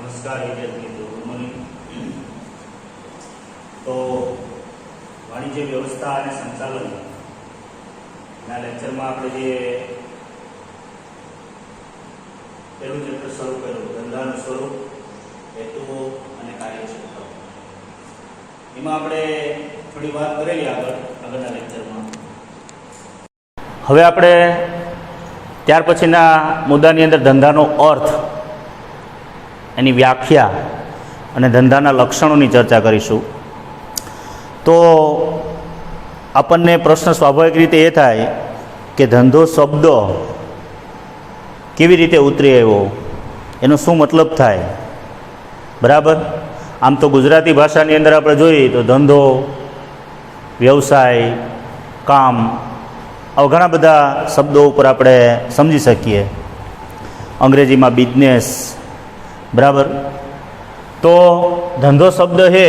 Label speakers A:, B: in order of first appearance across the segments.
A: નમસ્કાર વિદ્યાર્થી મિત્રો, ગુડ મોર્નિંગ. તો વાણિજ્ય વ્યવસ્થા અને સંચાલન ના લેક્ચરમાં આપણે જે પહેલું ચેપ્ટર શરૂ કર્યું, ધંધાનું સ્વરૂપ, હેતુઓ અને કાર્યક્ષેત્ર, એમાં આપણે થોડી વાત કરેલી આગળના લેક્ચરમાં. હવે આપણે ત્યાર પછીના મુદ્દાની અંદર ધંધાનો અર્થ, એની વ્યાખ્યા અને ધંધાના લક્ષણોની ચર્ચા કરીશું. તો આપણને પ્રશ્ન સ્વાભાવિક રીતે એ થાય કે ધંધો શબ્દ કેવી રીતે ઉતરી આવ્યો, એનો શું મતલબ થાય, બરાબર? આમ તો ગુજરાતી ભાષાની અંદર આપણે જોઈએ તો ધંધો, વ્યવસાય, કામ, આવા ઘણા બધા શબ્દો ઉપર આપણે સમજી શકીએ. અંગ્રેજીમાં બિઝનેસ, બરાબર? તો ધંધો શબ્દ છે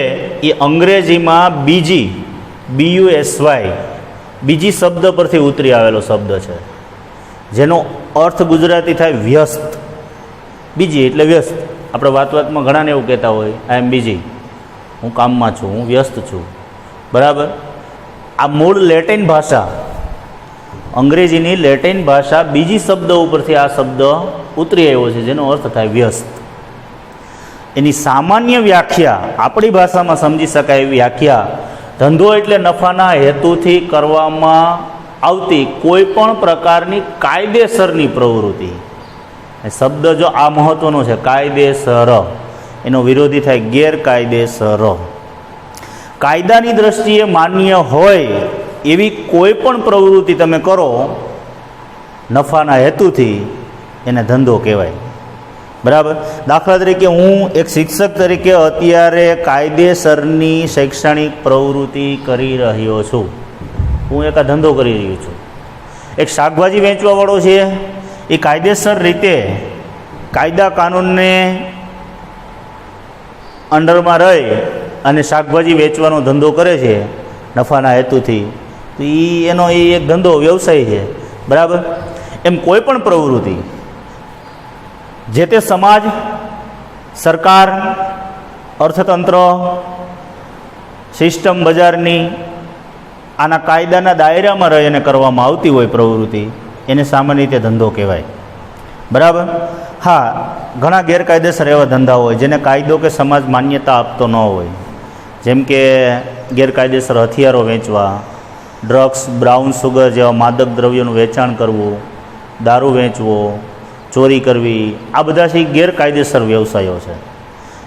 A: એ અંગ્રેજીમાં BUSY બીજી શબ્દ પરથી ઉતરી આવેલો શબ્દ છે, જેનો અર્થ ગુજરાતી થાય વ્યસ્ત. બીજી એટલે વ્યસ્ત. આપણે વાતમાં ઘણાને એવું કહેતા હોય, આઈ એમ બીજી, હું કામમાં છું, હું વ્યસ્ત છું, બરાબર? આ મૂળ લેટિન ભાષા, અંગ્રેજીની લેટિન ભાષા બીજી શબ્દ ઉપરથી આ શબ્દ ઉતરી આવ્યો છે, જેનો અર્થ થાય વ્યસ્ત. એની સામાન્ય વ્યાખ્યા આપણી ભાષામાં સમજી શકાય એવી વ્યાખ્યા, ધંધો એટલે નફાના હેતુથી કરવામાં આવતી કોઈ પણ પ્રકારની કાયદેસરની પ્રવૃત્તિ. શબ્દ જો આ મહત્વનો છે, કાયદેસર, એનો વિરોધી થાય ગેરકાયદેસર. કાયદાની દ્રષ્ટિએ માન્ય હોય એવી કોઈ પણ પ્રવૃત્તિ તમે કરો નફાના હેતુથી, એને ધંધો કહેવાય, બરાબર? દાખલા તરીકે હું એક શિક્ષક તરીકે અત્યારે કાયદેસરની શૈક્ષણિક પ્રવૃત્તિ કરી રહ્યો છું, હું એક આ ધંધો કરી રહ્યો છું. એક શાકભાજી વેચવાવાળો છે, એ કાયદેસર રીતે કાયદા કાનૂનને અંડરમાં રહી અને શાકભાજી વેચવાનો ધંધો કરે છે નફાના હેતુથી, તો એનો એક ધંધો, વ્યવસાય છે, બરાબર? એમ કોઈ પણ પ્રવૃત્તિ જે તે સમાજ, સરકાર, અર્થતંત્ર, સિસ્ટમ બજારની આના કાયદાના દાયરામાં રહીને કરવામાં આવતી હોય પ્રવૃત્તિ, એને સામાન્ય રીતે ધંધો કહેવાય, બરાબર? હા, ઘણા ગેરકાયદેસર એવા ધંધા હોય જેને કાયદો કે સમાજ માન્યતા આપતો ન હોય, જેમ કે ગેરકાયદેસર હથિયારો વેચવા, ડ્રગ્સ, બ્રાઉન સુગર જેવા માદક દ્રવ્યોનું વેચાણ કરવું, દારૂ વેચવો, ચોરી કરવી, આ બધા છે ગેરકાયદેસર વ્યવસાયો છે,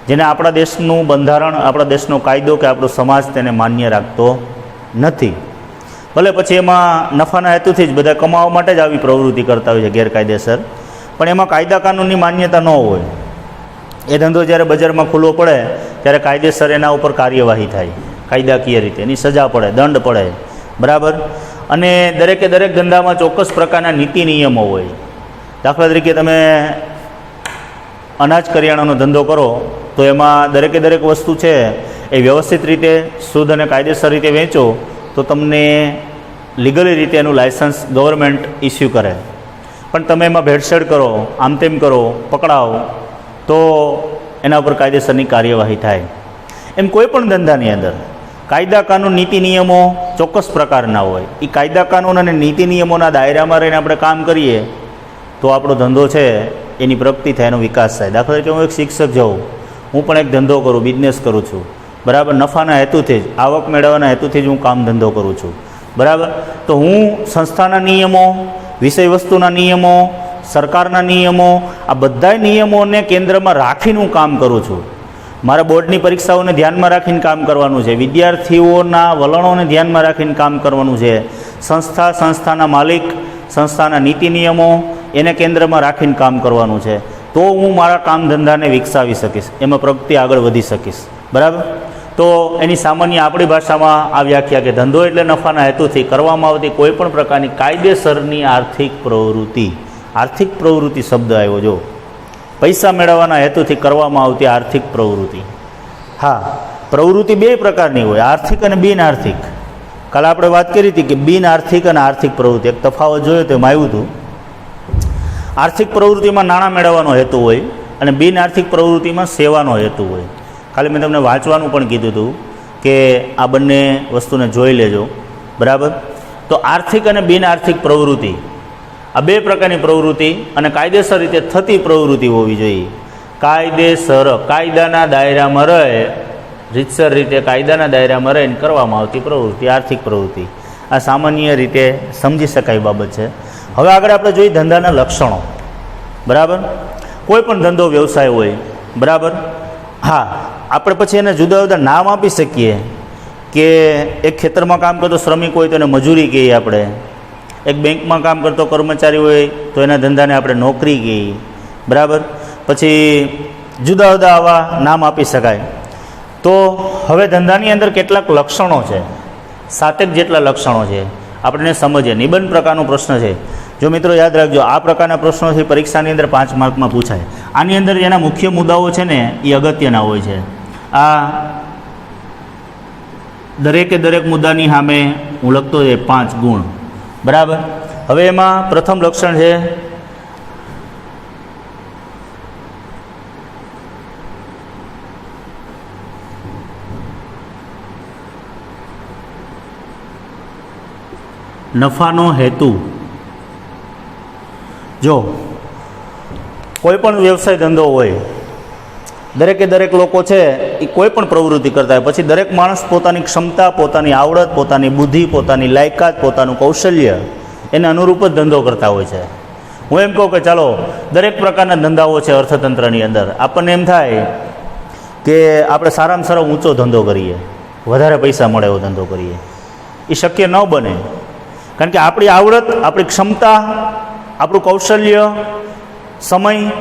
A: જેને આપણા દેશનું બંધારણ, આપણા દેશનો કાયદો કે આપણો સમાજ તેને માન્ય રાખતો નથી. ભલે પછી એમાં નફાના હેતુથી જ બધા કમાવા માટે જ આવી પ્રવૃત્તિ કરતા હોય છે ગેરકાયદેસર, પણ એમાં કાયદા કાનૂનની માન્યતા ન હોય. એ ધંધો જ્યારે બજારમાં ખુલ્લો પડે ત્યારે કાયદેસર એના ઉપર કાર્યવાહી થાય, કાયદાકીય રીતે એની સજા પડે, દંડ પડે, બરાબર? અને દરેકે દરેક ધંધામાં ચોક્કસ પ્રકારના નીતિ નિયમો હોય. દાખલા તરીકે તમે અનાજ કરિયાણાનો ધંધો કરો તો એમાં દરેકે દરેક વસ્તુ છે એ વ્યવસ્થિત રીતે, શુદ્ધ અને કાયદેસર રીતે વેચો તો તમને લીગલી રીતે એનું લાયસન્સ ગવર્મેન્ટ ઇસ્યુ કરે. પણ તમે એમાં ભેળસેળ કરો, આમ તેમ કરો, પકડાવો તો એના ઉપર કાયદેસરની કાર્યવાહી થાય. એમ કોઈ પણ ધંધાની અંદર કાયદા કાનૂન, નીતિ નિયમો ચોક્કસ પ્રકારના હોય. એ કાયદા કાનૂન અને નીતિ નિયમોના દાયરામાં રહીને આપણે કામ કરીએ તો આપણો ધંધો છે એની પ્રગતિ થાય, એનો વિકાસ થાય. દાખલા તરીકે હું એક શિક્ષક જાઉં, હું પણ એક ધંધો કરું, બિઝનેસ કરું છું, બરાબર? નફાના હેતુથી જ, આવક મેળવવાના હેતુથી જ હું કામ ધંધો કરું છું, બરાબર? તો હું સંસ્થાના નિયમો, વિષય વસ્તુના નિયમો, સરકારના નિયમો, આ બધા નિયમોને કેન્દ્રમાં રાખીને હું કામ કરું છું. મારા બોર્ડની પરીક્ષાઓને ધ્યાનમાં રાખીને કામ કરવાનું છે, વિદ્યાર્થીઓના વલણોને ધ્યાનમાં રાખીને કામ કરવાનું છે, સંસ્થાના માલિક, સંસ્થાના નીતિ નિયમો એને કેન્દ્રમાં રાખીને કામ કરવાનું છે. તો હું મારા કામ ધંધાને વિકસાવી શકીશ, એમાં પ્રગતિ આગળ વધી શકીશ, બરાબર? તો એની સામાન્ય આપણી ભાષામાં આ વ્યાખ્યા કે ધંધો એટલે નફાના હેતુથી કરવામાં આવતી કોઈ પણ પ્રકારની કાયદેસરની આર્થિક પ્રવૃત્તિ. આર્થિક પ્રવૃત્તિ શબ્દ આવ્યો, જો પૈસા મેળવવાના હેતુથી કરવામાં આવતી આર્થિક પ્રવૃત્તિ. હા, પ્રવૃત્તિ બે પ્રકારની હોય, આર્થિક અને બિન આર્થિક. કાલે આપણે વાત કરી હતી કે બિન આર્થિક અને આર્થિક પ્રવૃત્તિ, એક તફાવત જોયો તો એમાં આવ્યું હતું. આર્થિક પ્રવૃત્તિમાં નાણાં મેળવવાનો હેતુ હોય અને બિન આર્થિક પ્રવૃત્તિમાં સેવાનો હેતુ હોય. ખાલી મેં તમને વાંચવાનું પણ કીધું હતું કે આ બંને વસ્તુને જોઈ લેજો, બરાબર. તો આર્થિક અને બિન આર્થિક પ્રવૃત્તિ, આ બે પ્રકારની પ્રવૃત્તિ અને કાયદેસર રીતે થતી પ્રવૃત્તિ હોવી જોઈએ. કાયદેસર, કાયદાના દાયરામાં રહે, રીતસર રીતે કાયદાના દાયરામાં રહીને કરવામાં આવતી પ્રવૃત્તિ આર્થિક પ્રવૃત્તિ. આ સામાન્ય રીતે સમજી શકાય બાબત છે. હવે આગળ આપણે જોઈએ ધંધાના લક્ષણો, બરાબર. કોઈ પણ ધંધો વ્યવસાય હોય, બરાબર. હા, આપણે પછી એને જુદા જુદા નામ આપી શકીએ કે એક ખેતરમાં કામ કરતો શ્રમિક હોય તો એને મજૂરી કહીએ આપણે, એક બેંકમાં કામ કરતો કર્મચારી હોય તો એના ધંધાને આપણે નોકરી કહીએ, બરાબર. પછી જુદા જુદા આવા નામ આપી શકાય. તો હવે ધંધાની અંદર કેટલાક લક્ષણો છે, 7 જેટલા લક્ષણો છે, આપણે સમજીએ. નિબંધ પ્રકારનો પ્રશ્ન છે. જો મિત્રો યાદ રાખજો, આ પ્રકારના પ્રશ્નોથી પરીક્ષાની અંદર 5 માર્કમાં પૂછાય. આની અંદર જેના મુખ્ય મુદ્દાઓ છે ને એ અગત્યના હોય છે. આ દરેકે દરેક મુદ્દાની સામે હું લખતો છે 5 ગુણ, બરાબર. હવે એમાં પ્રથમ લક્ષણ છે નફાનો હેતુ. જો કોઈ પણ વ્યવસાય ધંધો હોય, દરેકે દરેક લોકો છે એ કોઈ પણ પ્રવૃત્તિ કરતા હોય, પછી દરેક માણસ પોતાની ક્ષમતા, પોતાની આવડત, પોતાની બુદ્ધિ, પોતાની લાયકાત, પોતાનું કૌશલ્ય એને અનુરૂપ જ ધંધો કરતા હોય છે. હું એમ કહું કે ચાલો દરેક પ્રકારના ધંધાઓ છે અર્થતંત્રની અંદર. આપણને એમ થાય કે આપણે સારામાં સારો ઊંચો ધંધો કરીએ, વધારે પૈસા મળે એવો ધંધો કરીએ. એ શક્ય ન બને, કારણ કે આપણી આવડત, આપણી ક્ષમતા, આપણું કૌશલ્ય, સમય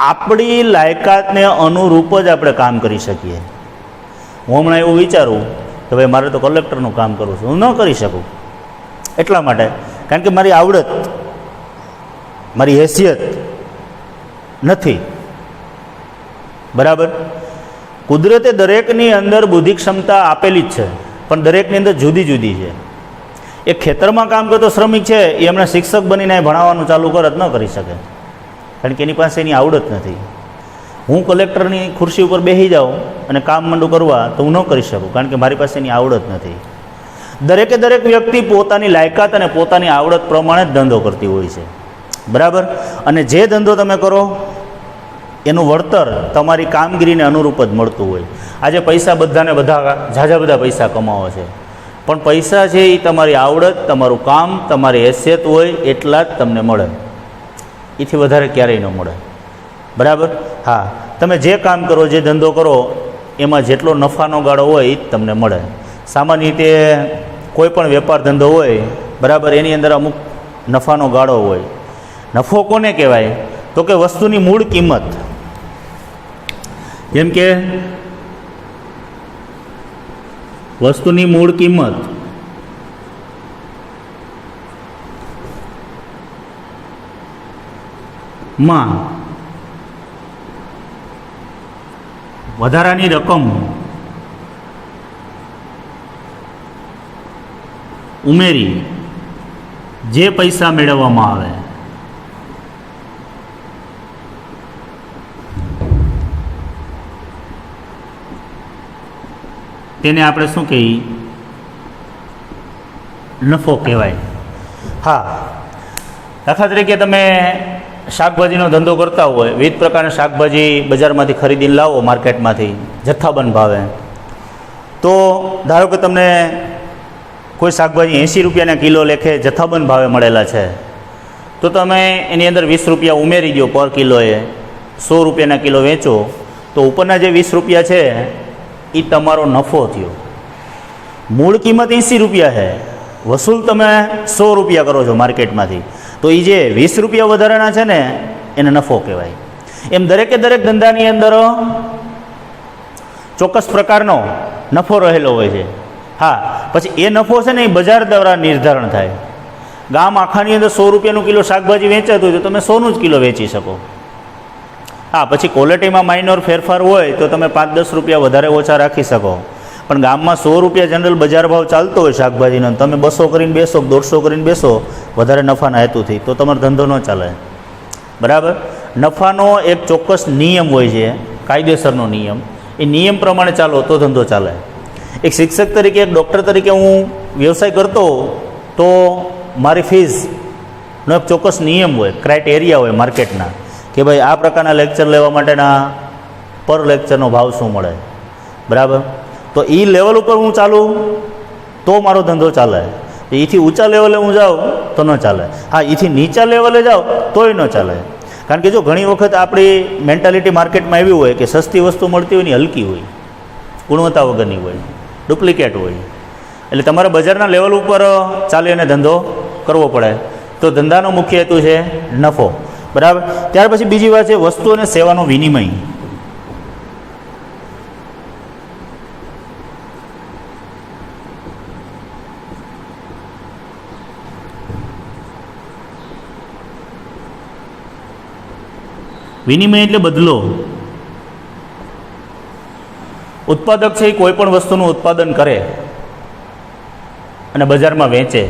A: આપણી લાયકાતને અનુરૂપ જ આપણે કામ કરી શકીએ. હું હમણાં એવું વિચારું કે ભાઈ મારે તો કલેક્ટરનું કામ કરવું છે, હું ન કરી શકું. એટલા માટે, કારણ કે મારી આવડત, મારી હેસિયત નથી, બરાબર. કુદરતે દરેકની અંદર બુદ્ધિ ક્ષમતા આપેલી જ છે, પણ દરેકની અંદર જુદી જુદી છે. એક ખેતરમાં કામ કરતો શ્રમિક છે એ હમણાં શિક્ષક બનીને ભણાવવાનું ચાલુ કરત ન કરી શકે, કારણ કે એની પાસે એની આવડત નથી. હું કલેક્ટરની ખુરશી ઉપર બેસી જાઉં અને કામ માંડું કરવા તો હું ન કરી શકું, કારણ કે મારી પાસે એની આવડત નથી. દરેકે દરેક વ્યક્તિ પોતાની લાયકાત અને પોતાની આવડત પ્રમાણે જ ધંધો કરતી હોય છે, બરાબર. અને જે ધંધો તમે કરો એનું વળતર તમારી કામગીરીને અનુરૂપ જ મળતું હોય. આજે પૈસા બધાને ઝાઝા બધા પૈસા કમાવો છે, પણ પૈસા છે એ તમારી આવડત, તમારું કામ, તમારી હેસિયત હોય એટલા જ તમને મળે, એથી વધારે ક્યારેય ન મળે, બરાબર. હા, તમે જે કામ કરો, જે ધંધો કરો એમાં જેટલો નફાનો ગાળો હોય એ જ તમને મળે. સામાન્ય રીતે કોઈ પણ વેપાર ધંધો હોય, બરાબર, એની અંદર અમુક નફાનો ગાળો હોય. નફો કોને કહેવાય? તો કે વસ્તુની મૂળ કિંમત. જેમ કે વસ્તુની મૂળ કિંમત માં વધારાની રકમ ઉમેરી જે પૈસા મેળવવામાં આવે તેને આપણે શું કહીએ? નફો કહેવાય. હા, દાખલા તરીકે તમે શાકભાજીનો ધંધો કરતા હોય, વિવિધ પ્રકારના શાકભાજી બજારમાંથી ખરીદીને લાવો, માર્કેટમાંથી જથ્થાબંધ ભાવે. તો ધારો કે તમને કોઈ શાકભાજી 80 રૂપિયાના કિલો લેખે જથ્થાબંધ ભાવે મળેલા છે, તો તમે એની અંદર 20 રૂપિયા ઉમેરી દો પર કિલોએ, 100 રૂપિયાના કિલો વેચો, તો ઉપરના જે 20 રૂપિયા છે એ તમારો નફો થયો. મૂળ કિંમત 80 રૂપિયા છે, વસૂલ તમે 100 રૂપિયા કરો છો માર્કેટમાંથી, તો એ જે 20 રૂપિયા વધારાના છે ને એને નફો કહેવાય. એમ દરેકે દરેક ધંધાની અંદર ચોક્કસ પ્રકારનો નફો રહેલો હોય છે. હા, પછી એ નફો છે ને એ બજાર દ્વારા નિર્ધારણ થાય. ગામ આખાની અંદર 100 રૂપિયાનું કિલો શાકભાજી વેચાતું હોય તો તમે 100નું જ કિલો વેચી શકો. હા, પછી ક્વોલિટીમાં માઇનોર ફેરફાર હોય તો તમે 5-10 રૂપિયા વધારે ઓછા રાખી શકો. પણ ગામમાં 100 રૂપિયા જનરલ બજાર ભાવ ચાલતો હોય શાકભાજીનો, તમે 200 કરીને બેસો, 150 કરીને બેસો વધારે નફાના હેતુથી, તો તમારો ધંધો ન ચાલે. બરાબર. નફાનો એક ચોક્કસ નિયમ હોય છે, કાયદેસરનો નિયમ. એ નિયમ પ્રમાણે ચાલો તો ધંધો ચાલે. એક શિક્ષક તરીકે, એક ડૉક્ટર તરીકે હું વ્યવસાય કરતો તો મારી ફીઝનો એક ચોક્કસ નિયમ હોય, ક્રાઇટેરિયા હોય માર્કેટના, કે ભાઈ આ પ્રકારના લેક્ચર લેવા માટેના પર લેક્ચરનો ભાવ શું મળે, બરાબર. તો એ લેવલ ઉપર હું ચાલું તો મારો ધંધો ચાલે. એથી ઊંચા લેવલે હું જાઉં તો ન ચાલે. હા, એથી નીચા લેવલે જાઉં તોય ન ચાલે. કારણ કે જો ઘણી વખત આપણી મેન્ટાલિટી માર્કેટમાં એવી હોય કે સસ્તી વસ્તુ મળતી હોય ને હલકી હોય, ગુણવત્તા વગરની હોય, ડુપ્લિકેટ હોય. એટલે તમારે બજારના લેવલ ઉપર ચાલી અને ધંધો કરવો પડે. તો ધંધાનો મુખ્ય હેતુ છે નફો, બરાબર. ત્યાર પછી બીજી વાત છે વસ્તુ અને સેવાનો વિનિમય. વિનિમય એટલે બદલો. ઉત્પાદક છે એ કોઈ પણ વસ્તુનું ઉત્પાદન કરે અને બજારમાં વેચે,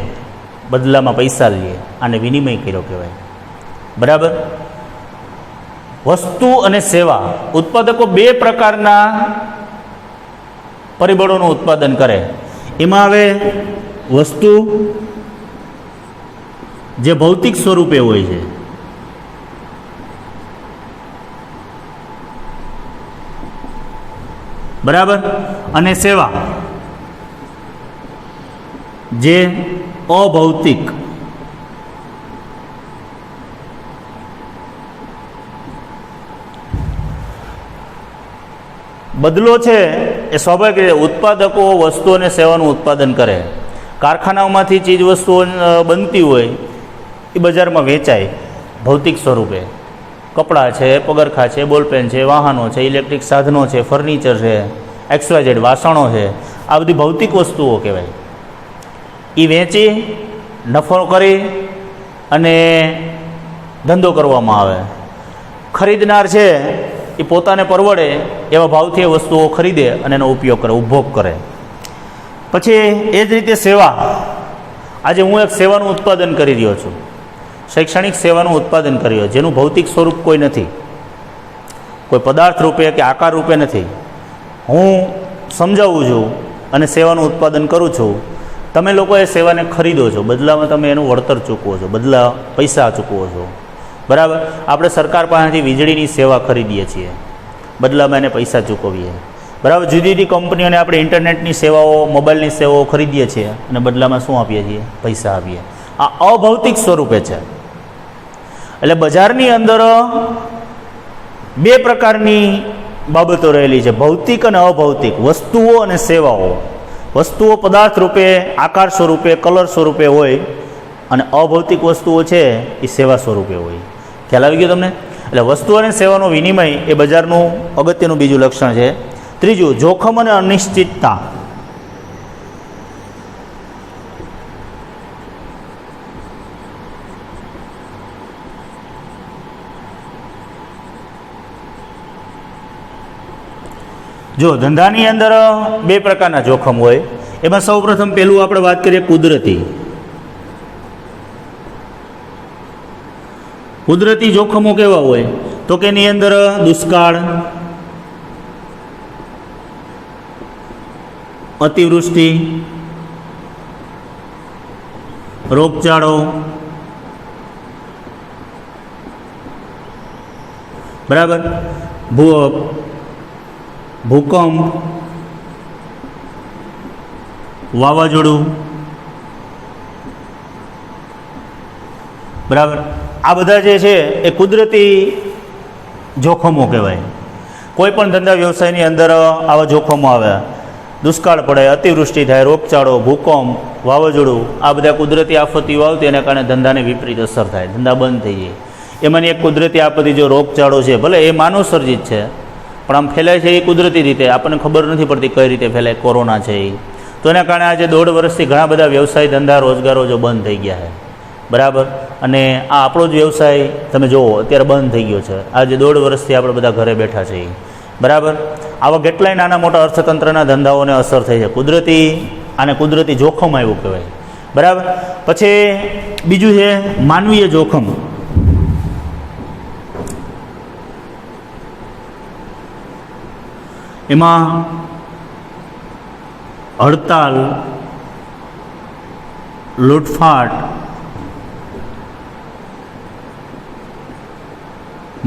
A: બદલામાં પૈસા લે, આને વિનિમય કર્યો કહેવાય, બરાબર. વસ્તુ અને સેવા, ઉત્પાદકો બે પ્રકારના પરિબળોનું ઉત્પાદન કરે. એમાં હવે વસ્તુ જે ભૌતિક સ્વરૂપે હોય છે, બરાબર, અને સેવા જે અભૌતિક. બદલો છે એ સ્વાભાવિક રીતે ઉત્પાદકો વસ્તુ અને સેવાનું ઉત્પાદન કરે. કારખાનાઓમાંથી ચીજ વસ્તુઓ બનતી હોય એ બજારમાં વેચાય ભૌતિક સ્વરૂપે. કપડાં છે, પગરખાં છે, બોલપેન છે, વાહનો છે, ઇલેક્ટ્રિક સાધનો છે, ફર્નિચર છે, XYZ વાસણો છે, આ બધી ભૌતિક વસ્તુઓ કહેવાય. એ વેચી નફો કરી અને ધંધો કરવામાં આવે. ખરીદનાર છે એ પોતાને પરવડે એવા ભાવથી એ વસ્તુઓ ખરીદે અને એનો ઉપયોગ કરે, ઉપભોગ કરે. પછી એ જ રીતે સેવા. આજે હું એક સેવાનું ઉત્પાદન કરી રહ્યો છું, શૈક્ષણિક સેવાનું ઉત્પાદન કરી રહ્યો, જેનું ભૌતિક સ્વરૂપ કોઈ નથી, કોઈ પદાર્થ રૂપે કે આકાર રૂપે નથી. હું સમજાવું છું અને સેવાનું ઉત્પાદન કરું છું. તમે લોકો એ સેવાને ખરીદો છો, બદલામાં તમે એનું વળતર ચૂકવો છો, બદલા પૈસા ચૂકવો છો, બરાબર. આપણે સરકાર પાસેથી વીજળીની સેવા ખરીદીએ છીએ, બદલામાં એને પૈસા ચૂકવીએ, બરાબર. જુદી જુદી કંપનીઓને આપણે ઇન્ટરનેટની સેવાઓ, મોબાઈલની સેવાઓ ખરીદીએ છીએ અને બદલામાં શું આપીએ છીએ? પૈસા આપીએ. આ અભૌતિક સ્વરૂપે છે. એટલે બજારની અંદર બે પ્રકારની બાબતો રહેલી છે, ભૌતિક અને અભૌતિક, વસ્તુઓ અને સેવાઓ. વસ્તુઓ પદાર્થ રૂપે, આકાર સ્વરૂપે, કલર સ્વરૂપે હોય અને અભૌતિક વસ્તુઓ છે એ સેવા સ્વરૂપે હોય. ખ્યાલ આવી ગયો તમને? એટલે વસ્તુ અને સેવાનો વિનિમય એ બજારનું અગત્યનું બીજું લક્ષણ છે. ત્રીજું, જોખમ અને અનિશ્ચિતતા. જો ધંધાની અંદર બે પ્રકારના જોખમ હોય. એમાં સૌ પ્રથમ પહેલું આપણે વાત કરીએ કુદરતી. કુદરતી જોખમો કેવા હોય? તો કે એની અંદર દુષ્કાળ, અતિવૃષ્ટિ, રોગચાળો, બરાબર, ભૂકંપ, વાવાઝોડું, બરાબર. આ બધા જે છે એ કુદરતી જોખમો કહેવાય. કોઈ પણ ધંધા વ્યવસાયની અંદર આવા જોખમો આવે. દુષ્કાળ પડે, અતિવૃષ્ટિ થાય, રોગચાળો, ભૂકંપ, વાવાઝોડું, આ બધા કુદરતી આફતીઓ આવતી એના કારણે ધંધાને વિપરીત અસર થાય, ધંધા બંધ થઈ જાય. એમાંની એક કુદરતી આપત્તિ જો રોગચાળો છે, ભલે એ માનવ સર્જિત છે પણ આમ ફેલાય છે એ કુદરતી રીતે, આપણને ખબર નથી પડતી કઈ રીતે ફેલાય. કોરોના છે એ, તો એના કારણે આજે 1.5 વર્ષથી ઘણા બધા વ્યવસાય, ધંધા, રોજગારો જો બંધ થઈ ગયા છે, બરાબર. અને આ આપણો જ વ્યવસાય તમે જુઓ અત્યારે બંધ થઈ ગયો છે. આજે 1.5 વર્ષથી આપણે બધા ઘરે બેઠા છીએ, બરાબર. આવા કેટલાય નાના મોટા અર્થતંત્રના ધંધાઓને અસર થઈ છે. કુદરતી, આને કુદરતી જોખમ આવ્યું કહેવાય, બરાબર. પછી બીજું છે માનવીય જોખમ. એમાં હડતાલ, લૂંટફાટ,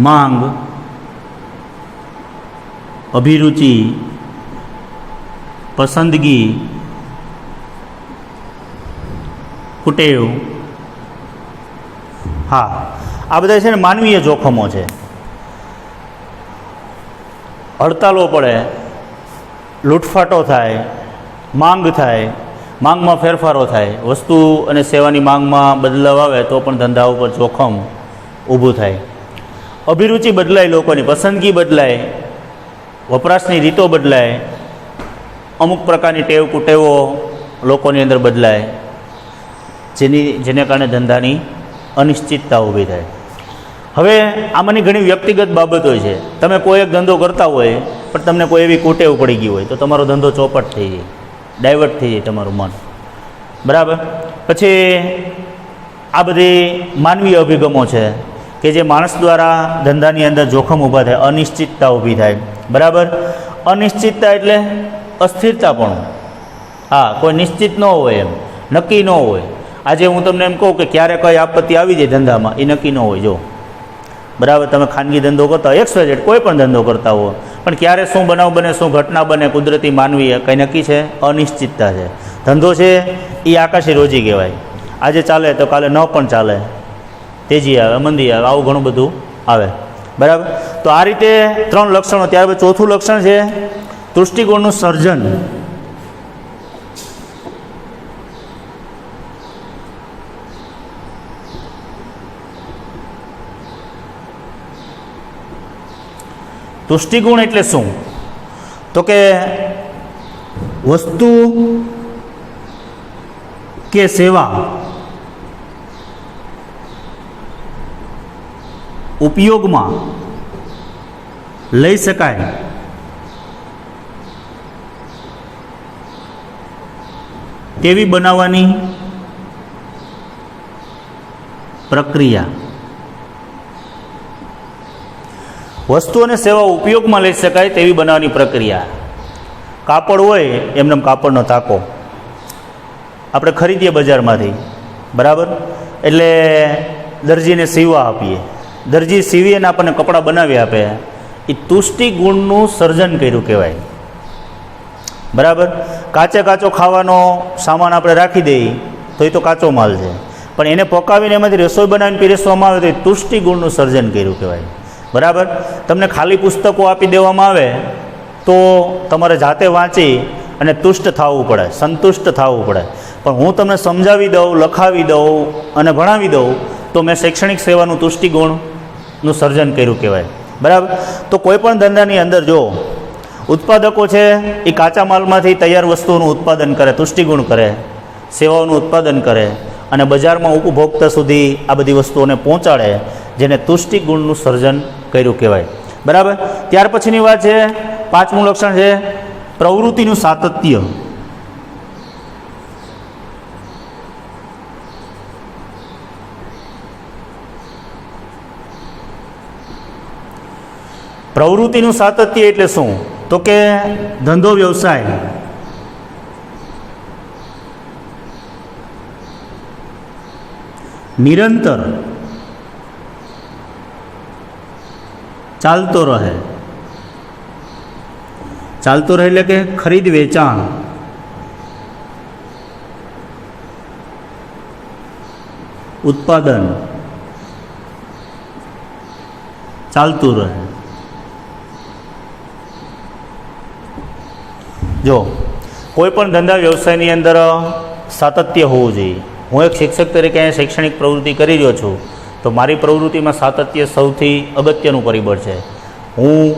A: માંગ, અભિરુચિ, પસંદગી, કુટેવ, હા, આ બધા છે ને માનવીય જોખમો છે. હડતાલો પડે, લૂંટફાટો થાય, માંગ થાય, માંગમાં ફેરફારો થાય, વસ્તુ અને સેવાની માંગમાં બદલાવ આવે તો પણ ધંધા ઉપર જોખમ ઊભું થાય. અભિરુચિ બદલાય, લોકોની પસંદગી બદલાય, વપરાશની રીતો બદલાય, અમુક પ્રકારની ટેવ કુટેવો લોકોની અંદર બદલાય, જેને કારણે ધંધાની અનિશ્ચિતતા ઊભી થાય. હવે આમાંની ઘણી વ્યક્તિગત બાબતો છે. તમે કોઈ એક ધંધો કરતા હોય પણ તમને કોઈ એવી કુટેવ પડી ગઈ હોય તો તમારો ધંધો ચોપટ થઈ જાય, ડાયવર્ટ થઈ જાય તમારું મન, બરાબર. પછી આ બધી માનવીય અભિગમો છે કે જે માણસ દ્વારા ધંધાની અંદર જોખમ ઊભા થાય, અનિશ્ચિતતા ઊભી થાય, બરાબર. અનિશ્ચિતતા એટલે અસ્થિરતાપણું. હા, કોઈ નિશ્ચિત ન હોય, એમ નક્કી ન હોય. આજે હું તમને એમ કહું કે ક્યારે કઈ આપત્તિ આવી જાય ધંધામાં, એ નક્કી ન હોય. જો, બરાબર, તમે ખાનગી ધંધો કરતા હોય, XYZ કોઈ પણ ધંધો કરતા હો, પણ ક્યારે શું બનાવ બને, શું ઘટના બને, કુદરતી માનવીય કંઈ નક્કી છે? અનિશ્ચિતતા છે. ધંધો છે એ આકાશી રોજી કહેવાય. આજે ચાલે તો કાલે ન પણ ચાલે, તેજી આવે, મંદી આવે, આવું ઘણું બધું આવે, બરાબર. તો આ રીતે 3 લક્ષણો. ત્યારબાદ ચોથું લક્ષણ છે તૃષ્ટિગુણનું સર્જન. તુષ્ટિગુણ એટલે શું? તો કે વસ્તુ કે સેવા ઉપયોગમાં લઈ શકાય તેવી બનાવવાની પ્રક્રિયા. વસ્તુ અને સેવા ઉપયોગમાં લઈ શકાય તેવી બનાવવાની પ્રક્રિયા. કાપડ હોય એમને કાપડનો તાકો આપણે ખરીદીએ બજારમાંથી, બરાબર. એટલે દરજીને સીવવા આપીએ, દરજી સીવીને આપણને કપડાં બનાવી આપે. એ તુષ્ટિ ગુણનું સર્જન કર્યું કહેવાય, બરાબર. કાચે કાચો ખાવાનો સામાન આપણે રાખી દઈએ તો એ તો કાચો માલ છે, પણ એને પકાવીને એમાંથી રસોઈ બનાવીને પીરસવામાં આવે તો એ તુષ્ટિ ગુણનું સર્જન કર્યું કહેવાય, બરાબર. તમને ખાલી પુસ્તકો આપી દેવામાં આવે તો તમારે જાતે વાંચી અને તુષ્ટ થવું પડે, સંતુષ્ટ થવું પડે. પણ હું તમને સમજાવી દઉં, લખાવી દઉં અને ભણાવી દઉં તો મેં શૈક્ષણિક સેવાનું તુષ્ટિ ગુણનું સર્જન કર્યું કહેવાય, બરાબર. તો કોઈ પણ ધંધાની અંદર જો ઉત્પાદકો છે એ કાચા માલમાંથી તૈયાર વસ્તુઓનું ઉત્પાદન કરે, તુષ્ટિગુણ કરે, સેવાઓનું ઉત્પાદન કરે અને બજારમાં ઉપભોક્તા સુધી આ બધી વસ્તુઓને પહોંચાડે, જેને તુષ્ટિ ગુણનું સર્જન કર્યું કહેવાય, બરાબર. ત્યાર પછીની વાત છે, 5મું લક્ષણ છે પ્રવૃત્તિનું સાતત્ય. પ્રવૃત્તિનું સાતત્ય એટલે શું? તો કે ધંધો વ્યવસાય નિરંતર ચાલતો રહે. ચાલતો રહે એટલે કે ખરીદ વેચાણ, ઉત્પાદન ચાલતું રહે. જો કોઈ પણ ધંધા વ્યવસાયની અંદર સાતત્ય હોવું જોઈએ. હું એક શિક્ષક તરીકે અહીંયા શૈક્ષણિક પ્રવૃત્તિ કરી રહ્યો છું તો મારી પ્રવૃત્તિમાં સાતત્ય સૌથી અગત્યનું પરિબળ છે. હું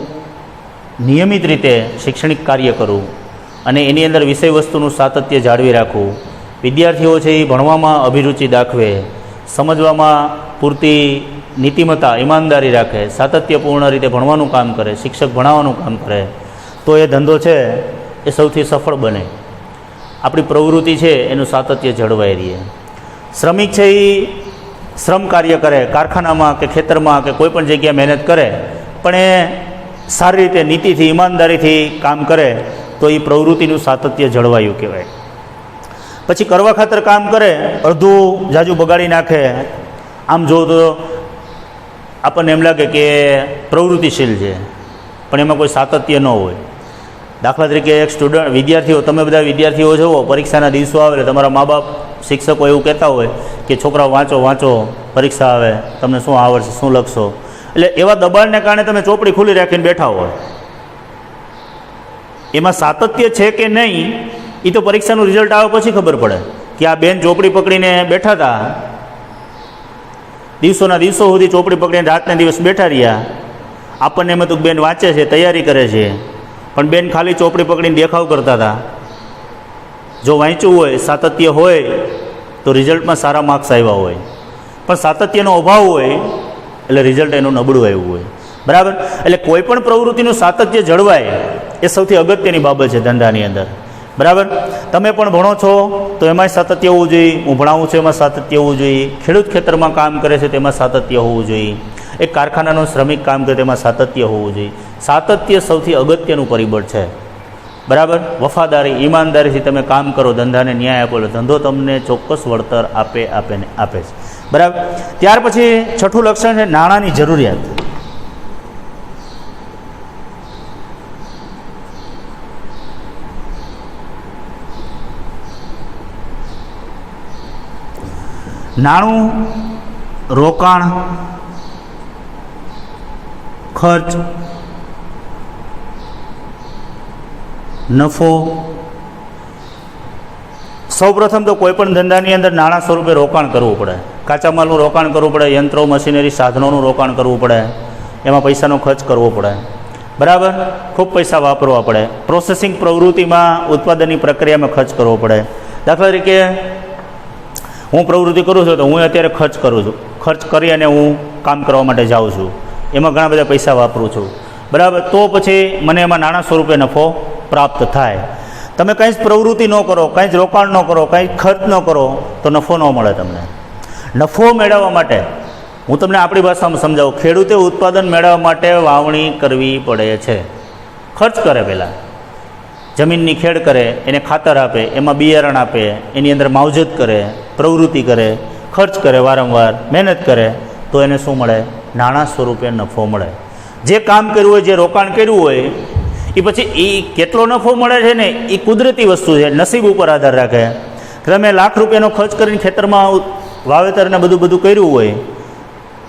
A: નિયમિત રીતે શૈક્ષણિક કાર્ય કરું અને એની અંદર વિષય વસ્તુનું સાતત્ય જાળવી રાખું. વિદ્યાર્થીઓ છે એ ભણવામાં અભિરુચિ દાખવે, સમજવામાં પૂરતી નીતિમત્તા, ઈમાનદારી રાખે, સાતત્યપૂર્ણ રીતે ભણવાનું કામ કરે, શિક્ષક ભણાવવાનું કામ કરે, તો એ ધંધો છે એ સૌથી સફળ બને. આપણી પ્રવૃત્તિ છે એનું સાતત્ય જળવાઈ રહે. શ્રમિક છે એ શ્રમ કાર્ય કરે, કારખાનામાં કે ખેતરમાં કે કોઈ પણ જગ્યાએ મહેનત કરે, પણ એ સારી રીતે નીતિથી ઈમાનદારીથી કામ કરે તો એ પ્રવૃત્તિનું સાતત્ય જળવાયું કહેવાય. પછી કરવા ખાતર કામ કરે, અડધું જાજુ બગાડી નાખે, આમ જો તો આપણને એમ લાગે કે પ્રવૃત્તિશીલ છે, પણ એમાં કોઈ સાતત્ય ન હોય. દાખલા તરીકે એક વિદ્યાર્થીઓ, તમે બધા વિદ્યાર્થીઓ જુઓ, પરીક્ષાના દિવસો આવે એટલે તમારા મા બાપ શિક્ષકો એવું કહેતા હોય કે છોકરાઓ વાંચો વાંચો, પરીક્ષા આવે, તમને શું આવડશે, શું લખશો. એટલે એવા દબાણને કારણે તમે ચોપડી ખુલ્લી રાખીને બેઠા હોય. એમાં સાતત્ય છે કે નહીં એ તો પરીક્ષાનું રિઝલ્ટ આવે પછી ખબર પડે કે આ બેન ચોપડી પકડીને બેઠા હતા, દિવસોના દિવસો સુધી ચોપડી પકડીને રાતને દિવસ બેઠા રહ્યા. આપણને એમ હતું બેન વાંચે છે, તૈયારી કરે છે, પણ બેન ખાલી ચોપડી પકડીને દેખાવ કરતા હતા. જો વાંચ્યું હોય, સાતત્ય હોય તો રિઝલ્ટમાં સારા માર્ક્સ આવ્યા હોય, પણ સાતત્યનો અભાવ હોય એટલે રિઝલ્ટ એનું નબળું આવ્યું હોય. બરાબર? એટલે કોઈ પણ પ્રવૃત્તિનું સાતત્ય જળવાય એ સૌથી અગત્યની બાબત છે ધંધાની અંદર. બરાબર? તમે પણ ભણો છો તો એમાંય સાતત્ય હોવું જોઈએ. હું ભણાવું છું એમાં સાતત્ય હોવું જોઈએ. ખેડૂત ખેતરમાં કામ કરે છે તેમાં સાતત્ય હોવું જોઈએ. એક કારખાનાનો શ્રમિક કામ કરે તેમાં સાતત્ય હોવું જોઈએ. સાતત્ય સૌથી અગત્યનું પરિબળ છે. બરાબર? વફાદારી, ઈમાનદારીથી તમે કામ કરો, ધંધાને ન્યાય આપો એટલે ધંધો તમને ચોક્કસ વળતર આપે છે. બરાબર? ત્યાર પછી છઠ્ઠું લક્ષણ છે નાણાંની જરૂરિયાત. નાણું, રોકાણ, ખર્ચ, નફો. સૌપ્રથમ તો કોઈ પણ ધંધાની અંદર નાણાં સ્વરૂપે રોકાણ કરવું પડે. કાચા માલનું રોકાણ કરવું પડે, યંત્રો, મશીનરી, સાધનોનું રોકાણ કરવું પડે, એમાં પૈસાનો ખર્ચ કરવો પડે. બરાબર? ખૂબ પૈસા વાપરવા પડે. પ્રોસેસિંગ પ્રવૃત્તિમાં, ઉત્પાદનની પ્રક્રિયામાં ખર્ચ કરવો પડે. દાખલા તરીકે હું પ્રવૃત્તિ કરું છું તો હું અત્યારે ખર્ચ કરું છું, ખર્ચ કરી અને હું કામ કરવા માટે જાઉં છું, એમાં ઘણા બધા પૈસા વાપરું છું. બરાબર? તો પછી મને એમાં નાણાં સ્વરૂપે નફો પ્રાપ્ત થાય. તમે કંઈ જ પ્રવૃત્તિ ન કરો, કંઈ જ રોકાણ ન કરો, કંઈ ખર્ચ ન કરો તો નફો ન મળે તમને. નફો મેળવવા માટે હું તમને આપણી ભાષામાં સમજાવું. ખેડૂતે ઉત્પાદન મેળવવા માટે વાવણી કરવી પડે છે. ખર્ચ કરે, પહેલાં જમીનની ખેડ કરે, એને ખાતર આપે, એમાં બિયારણ આપે, એની અંદર માવજત કરે, પ્રવૃત્તિ કરે, ખર્ચ કરે, વારંવાર મહેનત કરે, તો એને શું મળે? નાણાં સ્વરૂપે નફો મળે. જે કામ કર્યું હોય, જે રોકાણ કર્યું હોય એ પછી એ કેટલો નફો મળે છે ને એ કુદરતી વસ્તુ છે, નસીબ ઉપર આધાર રાખે. તમે લાખ રૂપિયાનો ખર્ચ કરીને ખેતરમાં વાવેતરને બધું કર્યું હોય,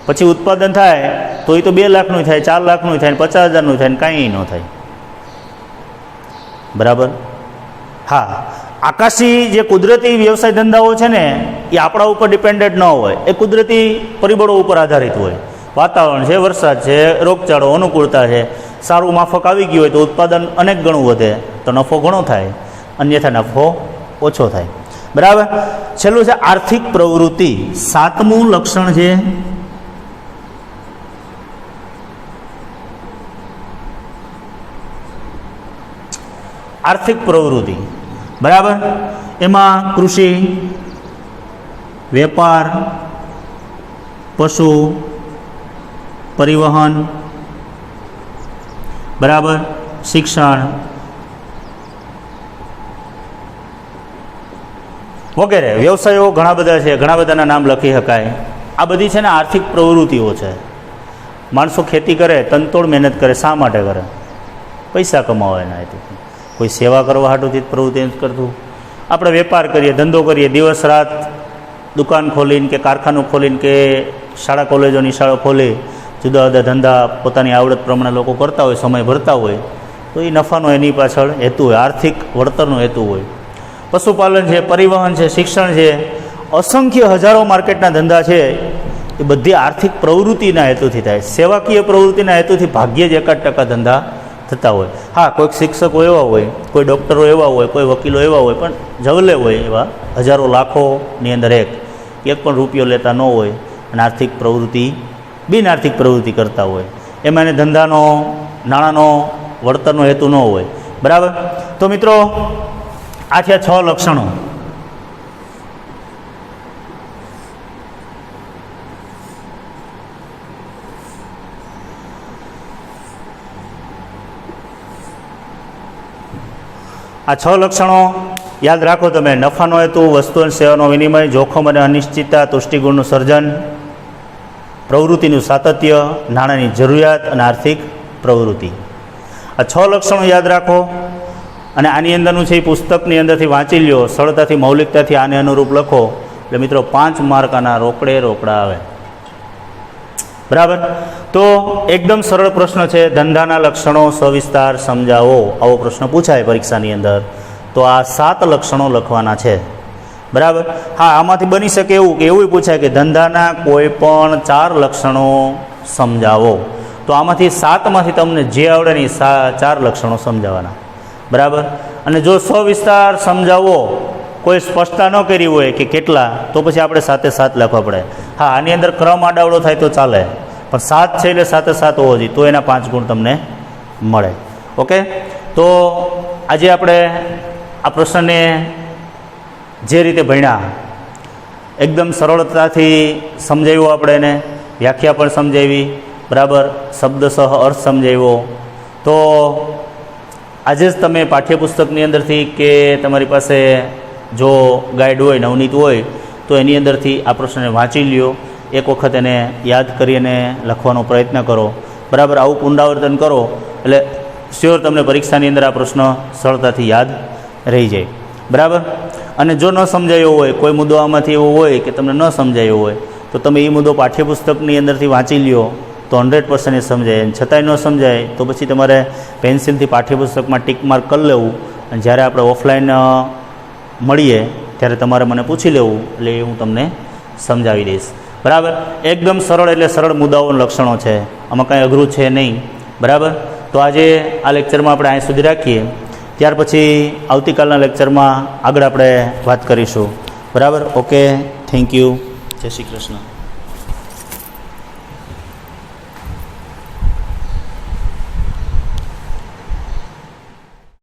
A: પછી ઉત્પાદન થાય તો એ તો 2 લાખનું થાય, 4 લાખનું થાય, 50,000નું થાય, કાંઈ ન થાય. બરાબર? હા, આકાશી જે કુદરતી વ્યવસાય ધંધાઓ છે ને એ આપણા ઉપર ડિપેન્ડેડ ન હોય, એ કુદરતી પરિબળો ઉપર આધારિત હોય. વાતાવરણ છે, વરસાદ છે, રોગચાળો, અનુકૂળતા છે. સારું માફક આવી ગયું હોય તો ઉત્પાદન અનેક ગણું વધે તો નફો ઘણો થાય, અન્યથા નફો ઓછો થાય. બરાબર? છેલ્લું છે આર્થિક પ્રવૃત્તિ. 7મું લક્ષણ છે આર્થિક પ્રવૃત્તિ. બરાબર? એમાં કૃષિ, વેપાર, પશુ, પરિવહન, બરાબર, શિક્ષણ વગેરે વ્યવસાયો ઘણા બધા છે, ઘણા બધાના નામ લખી શકાય. આ બધી છે ને આર્થિક પ્રવૃત્તિઓ છે. માણસો ખેતી કરે, તનતોડ મહેનત કરે, શા માટે કરે? પૈસા કમાવા એના હેતુથી. કોઈ સેવા કરવા હાટુથી પ્રવૃત્તિ નથી કરતું. આપણે વેપાર કરીએ, ધંધો કરીએ, દિવસ રાત દુકાન ખોલીને કે કારખાનું ખોલીને કે શાળા કોલેજોની શાળા ખોલી જુદા જુદા ધંધા પોતાની આવડત પ્રમાણે લોકો કરતા હોય, સમય ભરતા હોય, તો એ નફાનો એની પાછળ હેતુ હોય, આર્થિક વળતરનો હેતુ હોય. પશુપાલન છે, પરિવહન છે, શિક્ષણ છે, અસંખ્ય હજારો માર્કેટના ધંધા છે, એ બધી આર્થિક પ્રવૃત્તિના હેતુથી થાય. સેવાકીય પ્રવૃત્તિના હેતુથી ભાગ્યે જ 1% ધંધા થતા હોય. હા, કોઈક શિક્ષકો એવા હોય, કોઈ ડૉક્ટરો એવા હોય, કોઈ વકીલો એવા હોય, પણ જવલે હોય એવા હજારો લાખોની અંદર એક પણ રૂપિયો લેતા ન હોય અને આર્થિક પ્રવૃત્તિ, બિન આર્થિક પ્રવૃત્તિ કરતા હોય. એમાં એને ધંધાનો, નાણાંનો, વળતરનો હેતુ ન હોય. બરાબર? તો મિત્રો આ થયા 6 લક્ષણો. આ 6 લક્ષણો યાદ રાખો તમે. નફાનો હેતુ, વસ્તુ અને સેવાનો વિનિમય, જોખમ અને અનિશ્ચિતતા, તુષ્ટિગુણનું સર્જન, પ્રવૃત્તિનું સાતત્ય, નાણાંની જરૂરિયાત અને આર્થિક પ્રવૃત્તિ. આ 6 લક્ષણો યાદ રાખો અને આની અંદરનું છે એ પુસ્તકની અંદરથી વાંચી લ્યો, સરળતાથી મૌલિકતાથી આને અનુરૂપ લખો એટલે મિત્રો 5 માર્ક આના રોકડા આવે. બરાબર. તો એકદમ સરળ પ્રશ્ન છે, ધંધાના લક્ષણો સવિસ્તાર સમજાવો, આવો પ્રશ્ન પૂછાય પરીક્ષાની અંદર. તો આ 7 લક્ષણો લખવાના છે. બરાબર. હા, આમાંથી બની શકે એવું પૂછાય કે ધંધાના કોઈ પણ 4 લક્ષણો સમજાવો. તો આમાંથી 7માંથી તમને જે આવડે ને 4 લક્ષણો સમજાવવાના. બરાબર. અને જો સવિસ્તાર સમજાવો, કોઈ સ્પષ્ટતા ન કરી હોય કે કેટલા, તો પછી આપણે 7 લખવા પડે. હા, આની અંદર ક્રમ આડાવડો થાય તો ચાલે, પણ 7 છે એટલે 7 હોવો જોઈએ, તો એના 5 ગુણ તમને મળે. ઓકે. તો આજે આપણે આ પ્રશ્નને જે રીતે ભણ્યા એકદમ સરળતાથી સમજાવ્યો, આપણે એને વ્યાખ્યા પણ સમજાવી. બરાબર. શબ્દસહ અર્થ સમજાવ્યો. તો આજે જ તમે પાઠ્યપુસ્તકની અંદરથી કે તમારી પાસે જો ગાઈડ હોય, નવનીત હોય, તો એની અંદરથી આ પ્રશ્નને વાંચી લ્યો, એક વખત એને યાદ કરી અને લખવાનો પ્રયત્ન કરો. બરાબર. આવું પુનરાવર્તન કરો એટલે શ્યોર તમને પરીક્ષાની અંદર આ પ્રશ્ન સરળતાથી યાદ રહી જાય. બરાબર. અને જો ન સમજાયો હોય, કોઈ મુદ્દો આમાંથી એવો હોય કે તમને ન સમજાયો હોય, તો તમે એ મુદ્દો પાઠ્યપુસ્તકની અંદરથી વાંચી લ્યો તો 100% એ સમજાય. અને છતાંય ન સમજાય તો પછી તમારે પેન્સિલથી પાઠ્યપુસ્તકમાં ટીક માર્ક કરી લેવું, અને જ્યારે આપણે ઓફલાઈન મળીએ ત્યારે તમારે મને પૂછી લેવું, એટલે એ હું તમને સમજાવી દઈશ. બરાબર. એકદમ સરળ એટલે સરળ મુદ્દાઓના લક્ષણો છે, આમાં કાંઈ અઘરું છે નહીં. બરાબર. તો આજે આ લેક્ચરમાં આપણે અહીં સુધી રાખીએ, ત્યાર પછી આવતીકાલના લેક્ચરમાં આગળ આપણે વાત કરીશું. બરાબર. Okay, thank you. જય શ્રી કૃષ્ણ.